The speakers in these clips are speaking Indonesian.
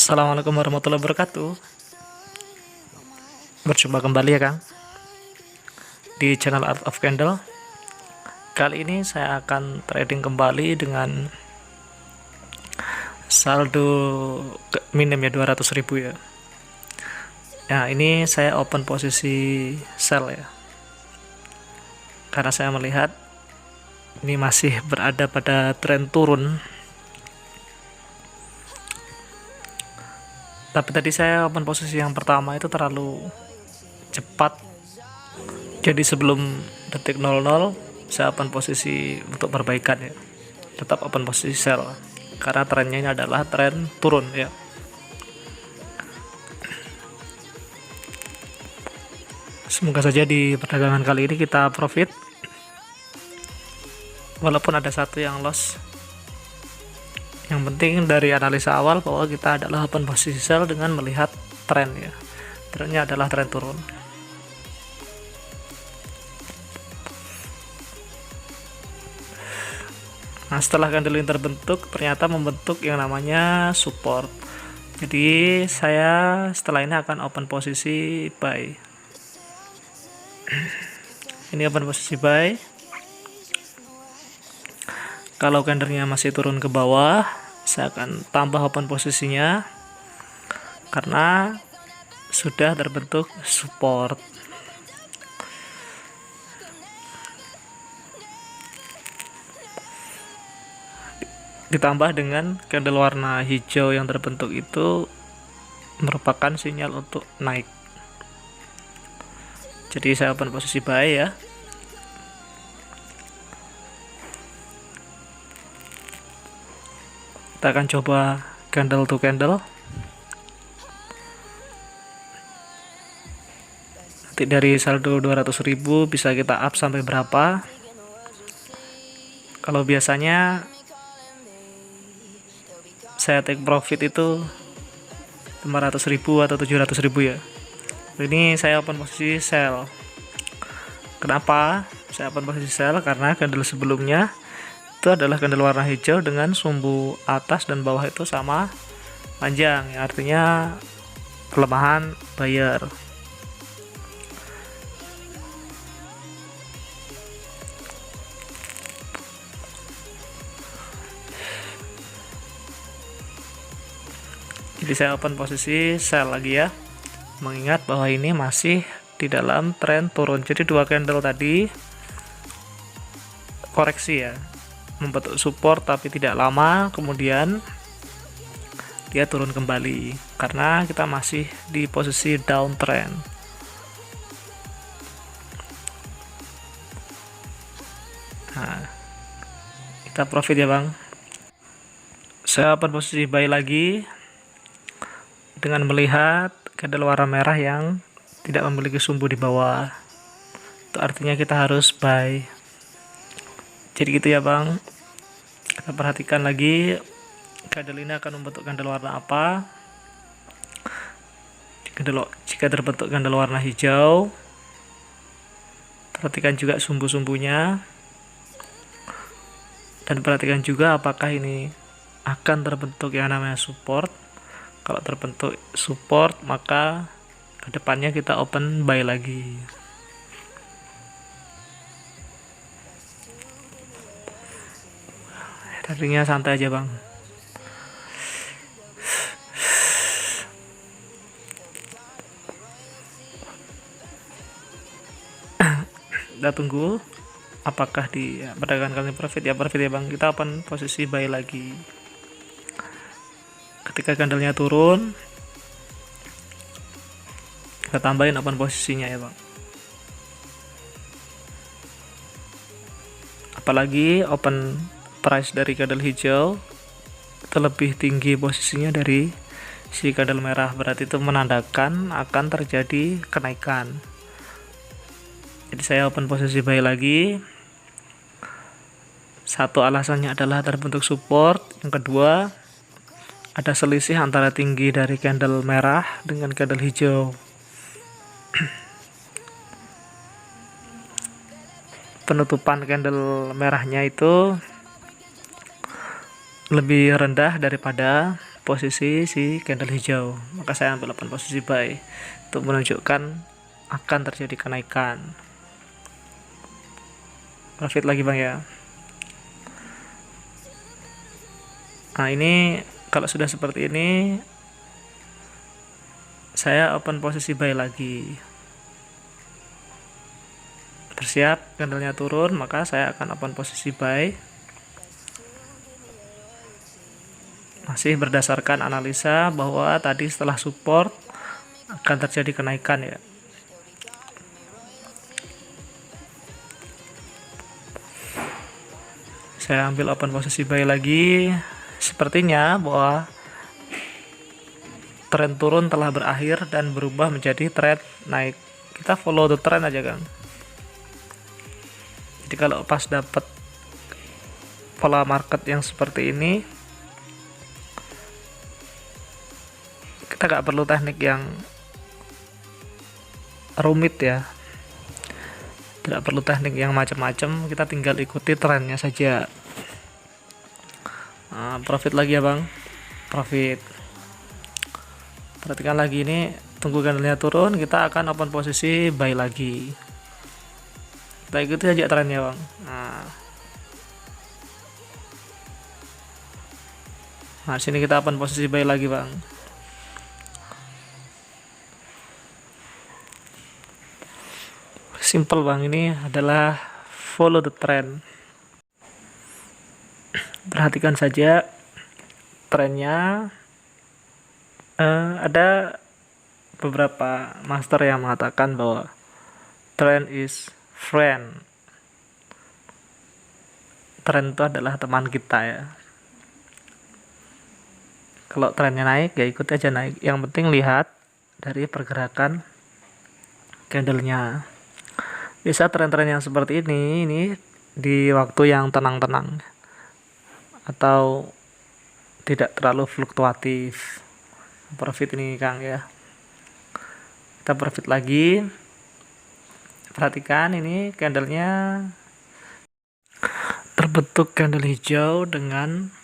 Assalamualaikum warahmatullahi wabarakatuh. Berjumpa kembali ya Kang di channel Art of Candle. Kali ini saya akan trading kembali dengan saldo minim ya 200.000 ya. Nah, ini saya open posisi sell ya. Karena saya melihat ini masih berada pada tren turun. Tapi tadi saya open posisi yang pertama itu terlalu cepat. Jadi sebelum detik 00 saya open posisi untuk perbaikan ya. Tetap open posisi sell karena trennya ini adalah tren turun ya. Semoga saja di perdagangan kali ini kita profit. Walaupun ada satu yang loss. Yang penting dari analisa awal bahwa kita adalah open posisi sell dengan melihat tren ya. Trennya adalah tren turun. Nah, setelah candle ini terbentuk, ternyata membentuk yang namanya support. Jadi saya setelah ini akan open posisi buy. Ini open posisi buy. Kalau candlenya masih turun ke bawah, saya akan tambah open posisinya karena sudah terbentuk support. Ditambah dengan candle warna hijau yang terbentuk itu merupakan sinyal untuk naik. Jadi saya open posisi buy ya. Kita akan coba candle to candle. Nanti dari saldo 200.000 bisa kita up sampai berapa? Kalau biasanya saya take profit itu 500.000 atau 700.000 ya. Ini saya open posisi sell. Kenapa saya open posisi sell? Karena candle sebelumnya itu adalah candle warna hijau dengan sumbu atas dan bawah itu sama panjang, yang artinya pelemahan buyer. Jadi saya open posisi sell lagi ya, mengingat bahwa ini masih di dalam tren turun. Jadi dua candle tadi koreksi ya, membentuk support tapi tidak lama, kemudian dia turun kembali karena kita masih di posisi downtrend. Nah, kita profit ya Bang. Saya open posisi buy lagi dengan melihat candle warna merah yang tidak memiliki sumbu di bawah. Itu artinya kita harus buy. Jadi gitu ya Bang. Kita perhatikan lagi candle ini akan membentuk candle warna apa. Jika terbentuk candle warna hijau, perhatikan juga sumbu-sumbunya, dan perhatikan juga apakah ini akan terbentuk yang namanya support. Kalau terbentuk support, maka kedepannya kita open buy lagi. Tradingnya santai aja Bang. Kita tunggu apakah di perdagangan kali profit ya Bang. Kita open posisi buy lagi. Ketika candlenya turun, kita tambahin open posisinya ya Bang. Apalagi open price dari candle hijau itu lebih tinggi posisinya dari si candle merah, berarti itu menandakan akan terjadi kenaikan. Jadi saya open posisi buy lagi. Satu alasannya adalah terbentuk support, yang kedua ada selisih antara tinggi dari candle merah dengan candle hijau. Penutupan candle merahnya itu lebih rendah daripada posisi si candle hijau, maka saya ambil open posisi buy untuk menunjukkan akan terjadi kenaikan. Profit lagi bang ya. Nah ini kalau sudah seperti ini, saya open posisi buy lagi. Bersiap candlenya turun, maka saya akan open posisi buy. Masih berdasarkan analisa bahwa tadi setelah support akan terjadi kenaikan ya. Saya ambil open posisi buy lagi. Sepertinya bahwa tren turun telah berakhir dan berubah menjadi tren naik. Kita follow the trend aja kan. Jadi kalau pas dapat pola market yang seperti ini, kita nggak perlu teknik yang rumit ya. Tidak perlu teknik yang macam-macam, kita tinggal ikuti trennya saja. Nah, profit lagi ya bang, profit. Perhatikan lagi ini, tunggu candlenya turun, kita akan open posisi buy lagi. Kita ikuti aja trennya bang. Nah sini kita open posisi buy lagi bang. Simple bang, ini adalah follow the trend. Perhatikan saja trennya. Ada beberapa master yang mengatakan bahwa trend is friend. Trend itu adalah teman kita ya. Kalau trennya naik ya ikut aja naik. Yang penting lihat dari pergerakan candlenya. Bisa tren-tren yang seperti ini di waktu yang tenang-tenang atau tidak terlalu fluktuatif. Profit ini Kang ya. Kita profit lagi. Perhatikan ini candlenya terbentuk candle hijau dengan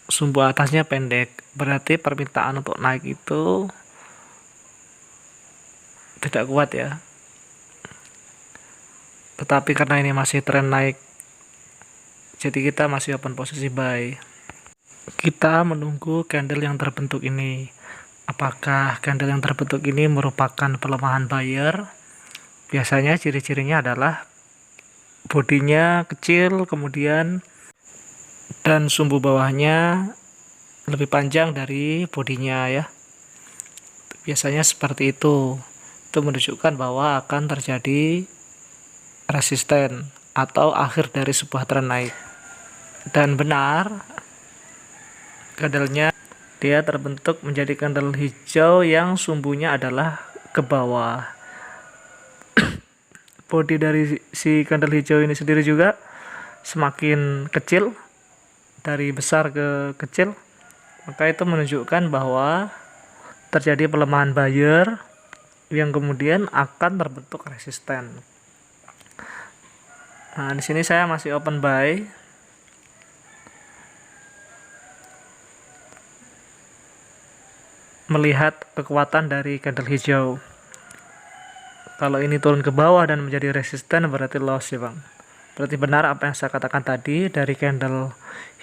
sumbu atasnya pendek. Berarti permintaan untuk naik itu tidak kuat ya. Tetapi karena ini masih tren naik, jadi kita masih open posisi buy. Kita menunggu candle yang terbentuk ini. Apakah candle yang terbentuk ini merupakan pelemahan buyer? Biasanya ciri-cirinya adalah bodinya kecil, kemudian dan sumbu bawahnya lebih panjang dari bodinya ya. Biasanya seperti itu. Itu menunjukkan bahwa akan terjadi resisten atau akhir dari sebuah tren naik. Dan benar, candlenya dia terbentuk menjadi candle hijau yang sumbunya adalah ke bawah. Bodi dari si candle hijau ini sendiri juga semakin kecil, dari besar ke kecil, maka itu menunjukkan bahwa terjadi pelemahan buyer yang kemudian akan terbentuk resisten. Nah, di sini saya masih open buy. Melihat kekuatan dari candle hijau. Kalau ini turun ke bawah dan menjadi resisten berarti loss ya bang. Berarti benar apa yang saya katakan tadi, dari candle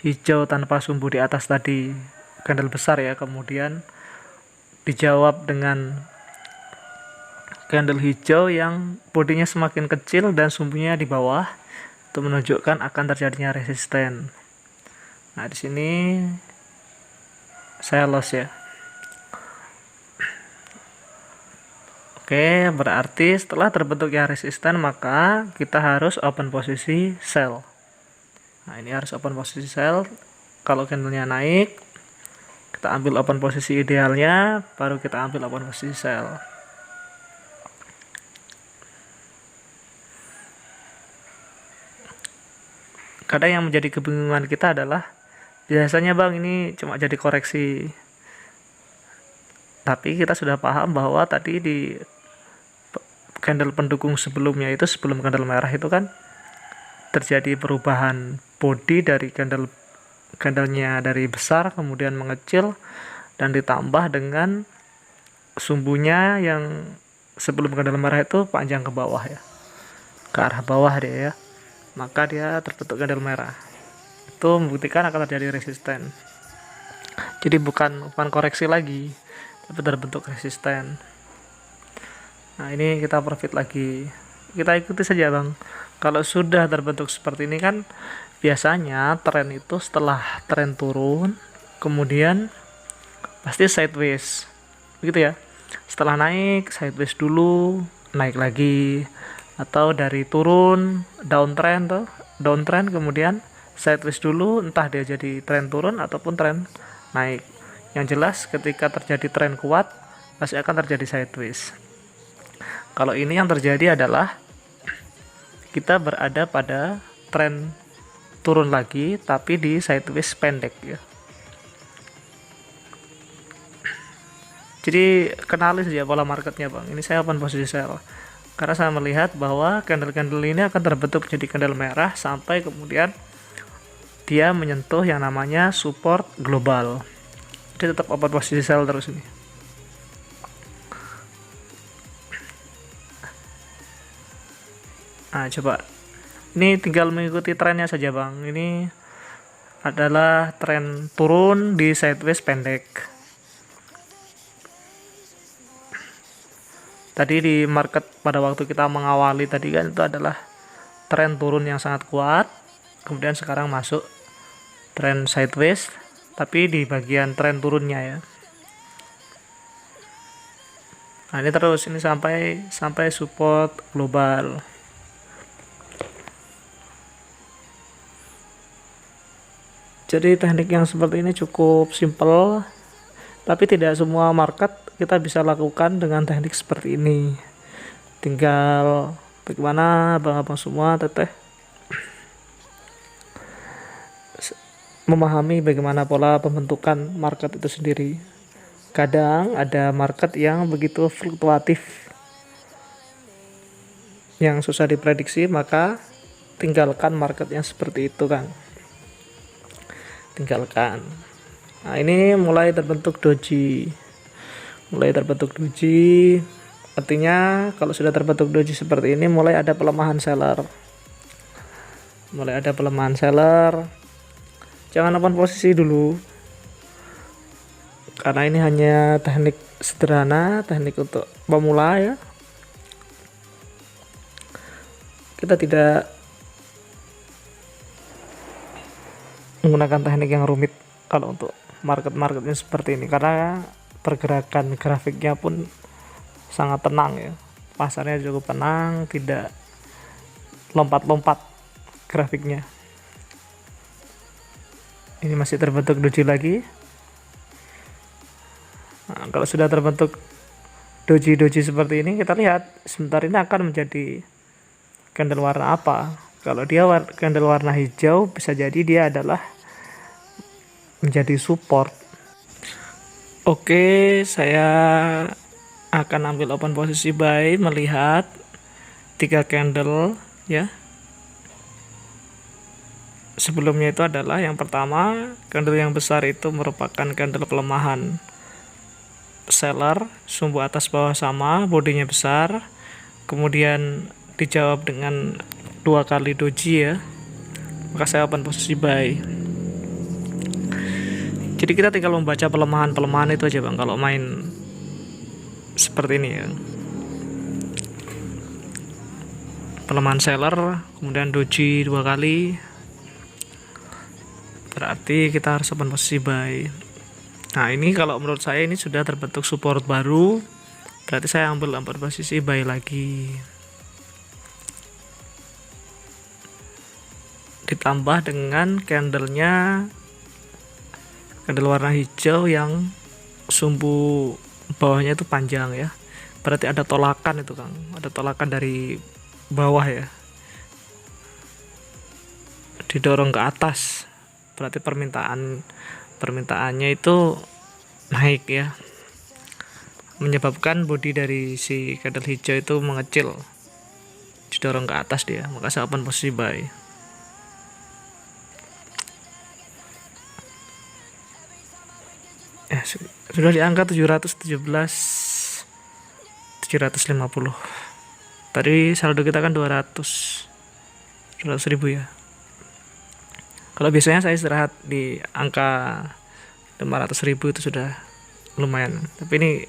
hijau tanpa sumbu di atas tadi, candle besar ya, kemudian dijawab dengan candle hijau yang bodinya semakin kecil dan sumbunya di bawah, itu menunjukkan akan terjadinya resisten. Nah di sini saya loss ya. Oke, berarti setelah terbentuknya resisten maka kita harus open posisi sell. Nah ini harus open posisi sell. Kalau candlenya naik, kita ambil open posisi idealnya, baru kita ambil open posisi sell. Kadang yang menjadi kebingungan kita adalah biasanya bang ini cuma jadi koreksi, tapi kita sudah paham bahwa tadi di candle pendukung sebelumnya itu, sebelum candle merah itu kan terjadi perubahan body dari candle candlenya dari besar kemudian mengecil dan ditambah dengan sumbunya yang sebelum candle merah itu panjang ke bawah ya, ke arah bawah dia ya, maka dia terbentuk candle merah. Itu membuktikan akan terjadi resisten. Jadi bukan koreksi lagi, tapi terbentuk resisten. Nah, ini kita profit lagi. Kita ikuti saja, Bang. Kalau sudah terbentuk seperti ini kan biasanya tren itu setelah tren turun, kemudian pasti sideways. Begitu ya. Setelah naik, sideways dulu, naik lagi. Atau dari turun, downtrend kemudian sideways dulu, entah dia jadi tren turun ataupun tren naik. Yang jelas ketika terjadi tren kuat, pasti akan terjadi sideways. Kalau ini yang terjadi adalah kita berada pada tren turun lagi tapi di sideways pendek ya. Jadi kenali saja pola marketnya, Bang. Ini saya open posisi sell karena saya melihat bahwa candle-candle ini akan terbentuk menjadi candle merah sampai kemudian dia menyentuh yang namanya support global. Jadi tetap open posisi sell terus ini. Nah, coba ini tinggal mengikuti trennya saja, Bang. Ini adalah tren turun di sideways pendek. Tadi di market pada waktu kita mengawali tadi kan itu adalah tren turun yang sangat kuat, kemudian sekarang masuk tren sideways tapi di bagian tren turunnya ya. Nah, ini terus ini sampai support global. Jadi teknik yang seperti ini cukup simple, tapi tidak semua market kita bisa lakukan dengan teknik seperti ini. Tinggal bagaimana abang-abang semua teteh memahami bagaimana pola pembentukan market itu sendiri. Kadang ada market yang begitu fluktuatif, yang susah diprediksi, maka tinggalkan market yang seperti itu, Kang. Tinggalkan. Nah, ini mulai terbentuk doji. Artinya kalau sudah terbentuk doji seperti ini mulai ada pelemahan seller. Jangan open posisi dulu. Karena ini hanya teknik sederhana, teknik untuk pemula ya. Kita tidak menggunakan teknik yang rumit kalau untuk market-marketnya seperti ini, karena pergerakan grafiknya pun sangat tenang ya, pasarnya cukup tenang, tidak lompat-lompat grafiknya. Ini masih terbentuk doji lagi. Nah, kalau sudah terbentuk doji seperti ini, kita lihat sebentar ini akan menjadi candle warna apa. Kalau dia candle warna hijau, bisa jadi dia adalah menjadi support. Oke, saya akan ambil open posisi buy melihat 3 candle ya. Sebelumnya itu adalah yang pertama, candle yang besar itu merupakan candle pelemahan seller, sumbu atas bawah sama, bodinya besar, kemudian dijawab dengan 2 kali doji ya, maka saya open posisi buy. Jadi kita tinggal membaca pelemahan itu aja, Bang, kalau main seperti ini ya. Pelemahan seller, kemudian doji 2 kali, berarti kita harus open posisi buy. Nah, ini kalau menurut saya ini sudah terbentuk support baru, berarti saya ambil open posisi buy lagi. Ditambah dengan candlenya candle warna hijau yang sumbu bawahnya itu panjang ya, berarti ada tolakan itu, Kang, ada tolakan dari bawah ya, didorong ke atas, berarti permintaannya itu naik ya, menyebabkan bodi dari si candle hijau itu mengecil, didorong ke atas dia, maka saya open posisi buy. Sudah di angka 750. Tadi saldo kita kan 200 ribu ya. Kalau biasanya saya istirahat di angka 500 ribu itu sudah lumayan. Tapi ini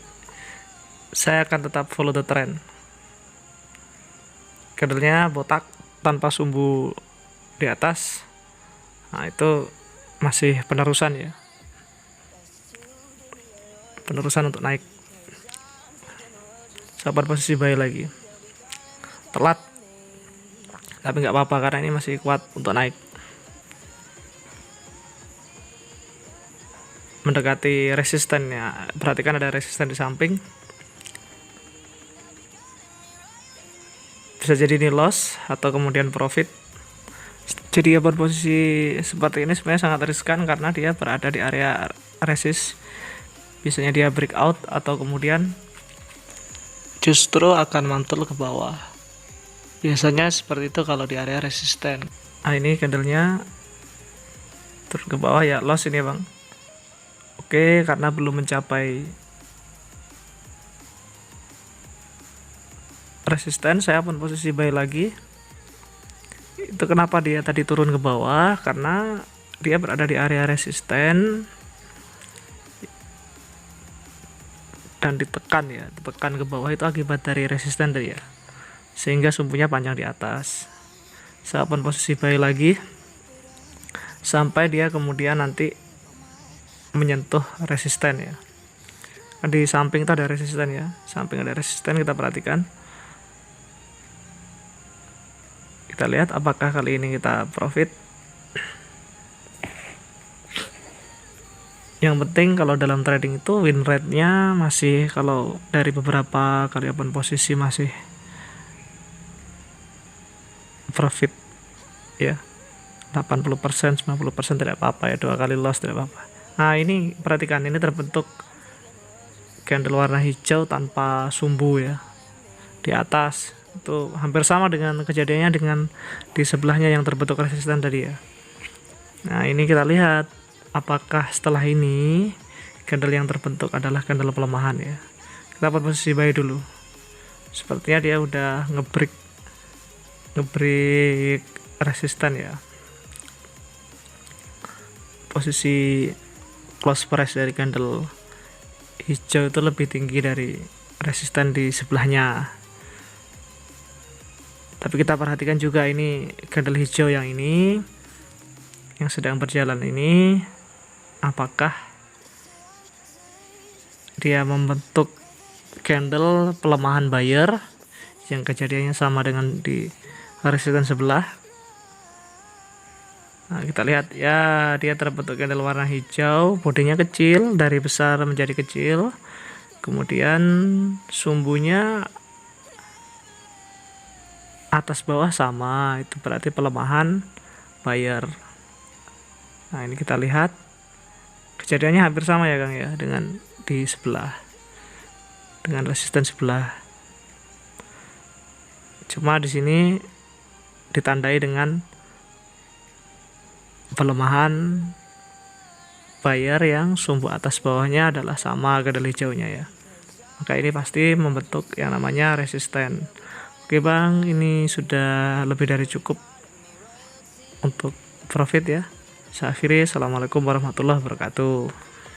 saya akan tetap follow the trend. Candlenya botak tanpa sumbu di atas. Nah, itu masih penerusan ya. Penerusan untuk naik. Sabar posisi buy lagi. Telat. Tapi nggak apa-apa karena ini masih kuat untuk naik. Mendekati resisten ya. Perhatikan ada resisten di samping. Bisa jadi ini loss atau kemudian profit. Jadi ya posisi seperti ini sebenarnya sangat riskan karena dia berada di area resist. Biasanya dia breakout atau kemudian justru akan mantul ke bawah. Biasanya seperti itu kalau di area resisten. Nah, ini candlenya turun ke bawah ya, loss ini bang. Oke, karena belum mencapai resisten, saya pun posisi buy lagi. Itu kenapa dia tadi turun ke bawah, karena dia berada di area resisten dan ditekan ya, ditekan ke bawah itu akibat dari resisten tadi ya, sehingga sumbunya panjang di atas. Saya pun posisi buy lagi sampai dia kemudian nanti menyentuh resisten ya. Di samping itu ada resisten ya, samping ada resisten, kita perhatikan. Kita lihat apakah kali ini kita profit. Yang penting kalau dalam trading itu win rate-nya masih, kalau dari beberapa kali open posisi masih profit ya, 80%, 90% tidak apa-apa ya, 2 kali loss tidak apa-apa. Nah, ini perhatikan, ini terbentuk candle warna hijau tanpa sumbu ya di atas. Itu hampir sama dengan kejadiannya dengan di sebelahnya yang terbentuk resisten tadi ya. Nah, ini kita lihat apakah setelah ini candle yang terbentuk adalah candle pelemahan ya. Kita posisi buy dulu. Sepertinya dia udah ngebreak resisten ya. Posisi close price dari candle hijau itu lebih tinggi dari resisten di sebelahnya. Tapi kita perhatikan juga ini candle hijau yang ini yang sedang berjalan ini, apakah dia membentuk candle pelemahan buyer yang kejadiannya sama dengan di resisten sebelah. Nah, kita lihat ya, dia terbentuk candle warna hijau, bodinya kecil, dari besar menjadi kecil, kemudian sumbunya atas bawah sama, itu berarti pelemahan buyer. Nah, ini kita lihat kejadiannya hampir sama ya Kang ya, dengan di sebelah, dengan resisten sebelah. Cuma di sini ditandai dengan pelemahan buyer yang sumbu atas bawahnya adalah sama candle hijaunya ya. Maka ini pasti membentuk yang namanya resisten. Oke bang, ini sudah lebih dari cukup untuk profit ya. Saya akhiri, assalamualaikum warahmatullahi wabarakatuh.